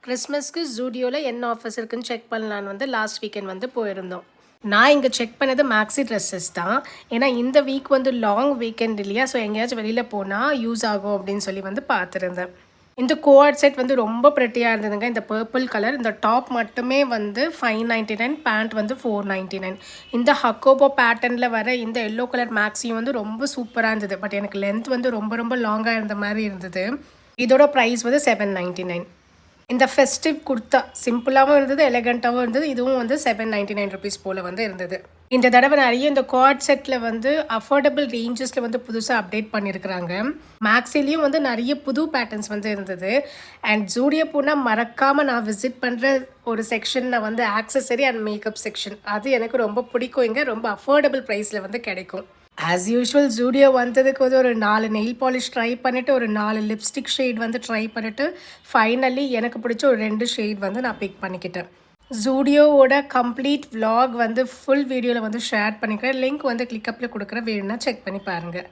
கிறிஸ்மஸ்க்கு ஜூடியோவில் என்ன ஆஃபர்ஸ் இருக்குன்னு செக் பண்ணலான்னு வந்து லாஸ்ட் வீக்கெண்ட் வந்து போயிருந்தோம். நான் இங்கே செக் பண்ணது மேக்ஸி ட்ரெஸ்ஸஸ் தான். ஏன்னா இந்த வீக் வந்து லாங் வீக்கெண்ட் இல்லையா, ஸோ எங்கேயாச்சும் வெளியில் போனால் யூஸ் ஆகும் அப்படின்னு சொல்லி வந்து பார்த்துருந்தேன். இந்த கோஆட் செட் வந்து ரொம்ப ப்ரெட்டியாக இருந்ததுங்க. இந்த பர்பிள் கலர், இந்த டாப் மட்டுமே வந்து 599, பேண்ட் வந்து 499. இந்த ஹக்கோபோ பேட்டர்னில் வர இந்த எல்லோ கலர் மேக்ஸியும் வந்து ரொம்ப சூப்பராக இருந்தது. பட் எனக்கு லென்த் வந்து ரொம்ப ரொம்ப லாங்காக இருந்த மாதிரி இருந்தது. இதோட ப்ரைஸ் வந்து 799. இந்த ஃபெஸ்டிவ் குர்த்தா சிம்பிளாகவும் இருந்தது, எலகண்ட்டாகவும் இருந்தது. இதுவும் வந்து 799 ருபீஸ் போல் வந்து இருந்தது. இந்த தடவை நிறைய இந்த குவாட் செட்டில் வந்து அஃபோர்டபுள் ரேஞ்சஸில் வந்து புதுசாக அப்டேட் பண்ணியிருக்கிறாங்க. மேக்ஸிலையும் வந்து நிறைய புது பேட்டர்ன்ஸ் வந்து இருந்தது. அண்ட் ஜூடியோ போனால் மறக்காமல் நான் விசிட் பண்ணுற ஒரு செக்ஷனில் வந்து ஆக்சசரி அண்ட் மேக்கப் செக்ஷன். அது எனக்கு ரொம்ப பிடிக்கும். இங்கே ரொம்ப அஃபோர்டபுள் ப்ரைஸில் வந்து கிடைக்கும். ஆஸ் யூஷுவல் ஜூடியோ வந்ததுக்கு வந்து ஒரு 4 நெயில் பாலிஷ் ட்ரை பண்ணிவிட்டு, ஒரு 4 லிப்ஸ்டிக் ஷேட் வந்து ட்ரை பண்ணிவிட்டு, ஃபைனலி எனக்கு பிடிச்ச ஒரு 2 ஷேட் வந்து நான் பிக் பண்ணிக்கிட்டேன். ஜூடியோவோட கம்ப்ளீட் vlog வந்து ஃபுல் வீடியோவில் வந்து ஷேர் பண்ணிக்கிறேன். லிங்க் வந்து கிளிக்கப்பில் கொடுக்குறேன், வேணும்னா செக் பண்ணி பாருங்கள்.